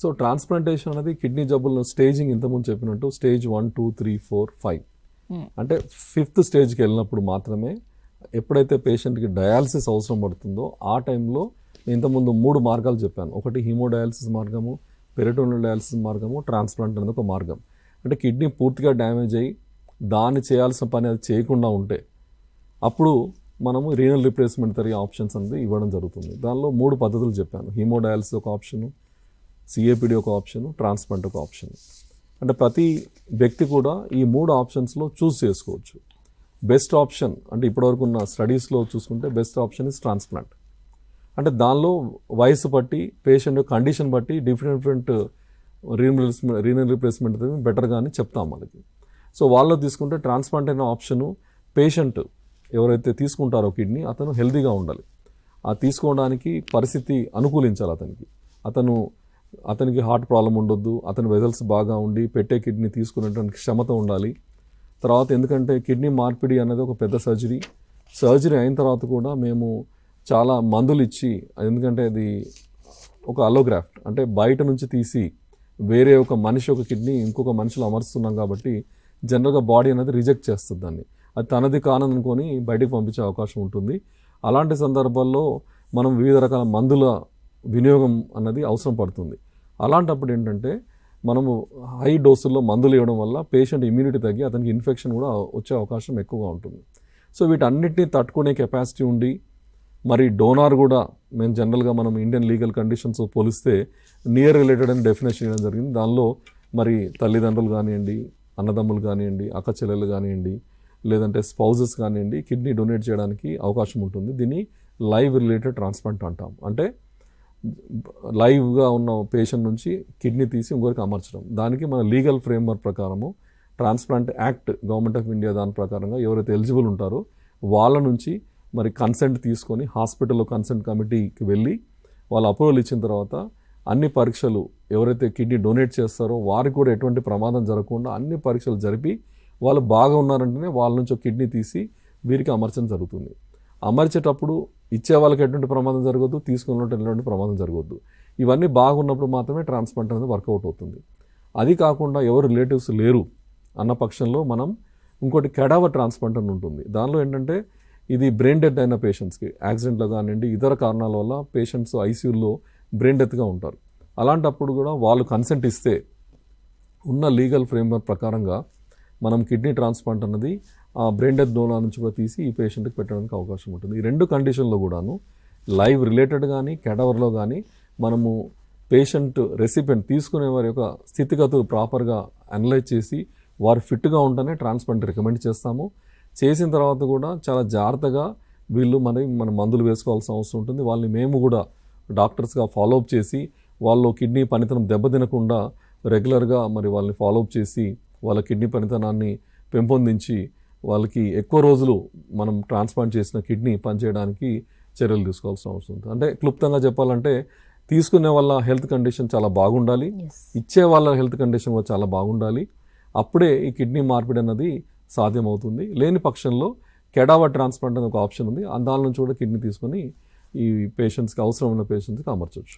So transplantation అనేది kidney జబ్బులను staging ఇంతకుముందు చెప్పినట్టు స్టేజ్ 1, 2, 3, 4, 5 అంటే 5th స్టేజ్కి వెళ్ళినప్పుడు మాత్రమే ఎప్పుడైతే పేషెంట్కి డయాలసిస్ అవసరం పడుతుందో ఆ టైంలో ఇంతకుముందు 3 మార్గాలు చెప్పాను. ఒకటి హీమోడయాలసిస్ మార్గము, పెరిటోనియల్ డయాలసిస్ మార్గము, ట్రాన్స్ప్లాంట్ అనేది ఒక మార్గం. అంటే కిడ్నీ పూర్తిగా డ్యామేజ్ అయ్యి దాన్ని చేయాల్సిన పని అది చేయకుండా ఉంటే అప్పుడు మనము రీనల్ రిప్లేస్మెంట్ థెరపీ ఆప్షన్స్ అనేది ఇవ్వడం జరుగుతుంది. దానిలో 3 పద్ధతులు చెప్పాను. హీమోడయాలసిస్ ఒక ఆప్షను, సిఏపిడి ఒక ఆప్షను, ట్రాన్స్ప్లాంట్ ఒక ఆప్షన్. అంటే ప్రతి వ్యక్తి కూడా ఈ 3 ఆప్షన్స్లో చూస్ చేసుకోవచ్చు. బెస్ట్ ఆప్షన్ అంటే ఇప్పటివరకు ఉన్న స్టడీస్లో చూసుకుంటే బెస్ట్ ఆప్షన్ ఇస్ ట్రాన్స్ప్లాంట్. అంటే దానిలో వయసు బట్టి పేషెంట్ కండిషన్ బట్టి డిఫరెంట్ రీనల్ రిప్లేస్మెంట్ బెటర్గా అని చెప్తాం మనకి. సో వాళ్ళు తీసుకుంటే ట్రాన్స్ప్లాంట్ అయిన ఆప్షను పేషెంట్ ఎవరైతే తీసుకుంటారో కిడ్నీ అతను హెల్తీగా ఉండాలి. ఆ తీసుకోవడానికి పరిస్థితి అనుకూలించాలి అతనికి హార్ట్ ప్రాబ్లం ఉండొద్దు, అతని వెజల్స్ బాగా ఉండి పెట్టే కిడ్నీ తీసుకునేటువంటి క్షమత ఉండాలి. తర్వాత ఎందుకంటే కిడ్నీ మార్పిడి అనేది ఒక పెద్ద సర్జరీ అయిన తర్వాత కూడా మేము చాలా మందులు ఇచ్చి, ఎందుకంటే అది ఒక అలోగ్రాఫ్ట్ అంటే బయట నుంచి తీసి వేరే ఒక మనిషి ఒక కిడ్నీ ఇంకొక మనిషిలో అమరుస్తున్నాం కాబట్టి జనరల్గా బాడీ అనేది రిజెక్ట్ చేస్తుంది దాన్ని. అది తనది కాననుకొని బయటికి పంపించే అవకాశం ఉంటుంది. అలాంటి సందర్భాల్లో మనం వివిధ రకాల మందుల వినియోగం అన్నది అవసరం పడుతుంది. అలాంటప్పుడు ఏంటంటే మనము హై డోసుల్లో మందులు ఇవ్వడం వల్ల పేషెంట్ ఇమ్యూనిటీ తగ్గి అతనికి ఇన్ఫెక్షన్ కూడా వచ్చే అవకాశం ఎక్కువగా ఉంటుంది. సో వీటన్నిటిని తట్టుకునే కెపాసిటీ ఉండి మరి డోనార్ కూడా మేము జనరల్గా మనం ఇండియన్ లీగల్ కండిషన్స్ పోలిస్తే నియర్ రిలేటెడ్ అని డెఫినేషన్ ఇవ్వడం జరిగింది. దానిలో మరి తల్లిదండ్రులు కానివ్వండి, అన్నదమ్ములు కానివ్వండి, అక్క చెల్లెలు కానివ్వండి, లేదంటే స్పౌజెస్ కానివ్వండి కిడ్నీ డొనేట్ చేయడానికి అవకాశం ఉంటుంది. దీన్ని లైవ్ రిలేటెడ్ ట్రాన్స్ప్లాంట్ అంటాం. అంటే లైవ్గా ఉన్న పేషెంట్ నుంచి కిడ్నీ తీసి ఇంకొకరికి అమర్చడం. దానికి మన లీగల్ ఫ్రేమ్వర్క్ ప్రకారము transplant act government of India దాని ప్రకారంగా ఎవరైతే ఎలిజిబుల్ ఉంటారో వాళ్ళ నుంచి మరి కన్సెంట్ తీసుకొని హాస్పిటల్లో కన్సెంట్ కమిటీకి వెళ్ళి వాళ్ళు అప్రూవల్ ఇచ్చిన తర్వాత అన్ని పరీక్షలు ఎవరైతే కిడ్నీ డొనేట్ చేస్తారో వారికి కూడా ఎటువంటి ప్రమాదం జరగకుండా అన్ని పరీక్షలు జరిపి వాళ్ళు బాగా ఉన్నారంటేనే వాళ్ళ నుంచి ఒక కిడ్నీ తీసి వీరికి అమర్చడం జరుగుతుంది. అమర్చేటప్పుడు ఇచ్చే వాళ్ళకి ఎటువంటి ప్రమాదం జరగద్దు, తీసుకున్నట్టు ఎటువంటి ప్రమాదం జరగద్దు. ఇవన్నీ బాగున్నప్పుడు మాత్రమే ట్రాన్స్ప్లాంట్ అనేది వర్కౌట్ అవుతుంది. అది కాకుండా ఎవరు రిలేటివ్స్ లేరు అన్న పక్షంలో మనం ఇంకోటి కెడావర్ ట్రాన్స్ప్లాంట్ అని ఉంటుంది. దానిలో ఏంటంటే ఇది బ్రెయిన్ డెత్ అయిన పేషెంట్స్కి యాక్సిడెంట్లో కానివ్వండి ఇతర కారణాల వల్ల పేషెంట్స్ ఐసీయూలో బ్రెయిన్ డెత్గా ఉంటారు. అలాంటప్పుడు కూడా వాళ్ళు కన్సెంట్ ఇస్తే ఉన్న లీగల్ ఫ్రేమ్వర్క్ ప్రకారంగా మనం కిడ్నీ ట్రాన్స్ప్లాంట్ అన్నది ఆ బ్రెయిన్ డెత్ డోనార్ నుంచి కూడా తీసి ఈ పేషెంట్కి పెట్టడానికి అవకాశం ఉంటుంది. ఈ 2 కండిషన్లో కూడాను లైవ్ రిలేటెడ్ కానీ కెడవర్లో కానీ మనము పేషెంట్ రెసిపియెంట్ తీసుకునే వారి యొక్క స్థితిగతులు ప్రాపర్గా అనలైజ్ చేసి వారు ఫిట్గా ఉంటేనే ట్రాన్స్ప్లాంట్ రికమెండ్ చేస్తాము. చేసిన తర్వాత కూడా చాలా జాగ్రత్తగా వీళ్ళు మన మందులు వేసుకోవాల్సిన అవసరం ఉంటుంది. వాళ్ళని మేము కూడా డాక్టర్స్గా ఫాలోఅప్ చేసి వాళ్ళు కిడ్నీ పనితనం దెబ్బతినకుండా రెగ్యులర్గా మరి వాళ్ళని ఫాలోఅప్ చేసి వాళ్ళ కిడ్నీ పనితనాన్ని పెంపొందించి వాళ్ళకి ఎక్కువ రోజులు మనం ట్రాన్స్ప్లాంట్ చేసిన కిడ్నీ పనిచేయడానికి చర్యలు తీసుకోవాల్సిన అవసరం ఉంటుంది. అంటే క్లుప్తంగా చెప్పాలంటే తీసుకునే వాళ్ళ హెల్త్ కండిషన్ చాలా బాగుండాలి, ఇచ్చే వాళ్ళ హెల్త్ కండిషన్ కూడా చాలా బాగుండాలి. అప్పుడే ఈ కిడ్నీ మార్పిడి అన్నది సాధ్యమవుతుంది. లేని పక్షంలో కెడావర్ ట్రాన్స్ప్లాంట్ అనే ఒక ఆప్షన్ ఉంది. దాని నుంచి కూడా కిడ్నీ తీసుకొని ఈ పేషెంట్స్కి అవసరమైన పేషెంట్స్కి అమర్చవచ్చు.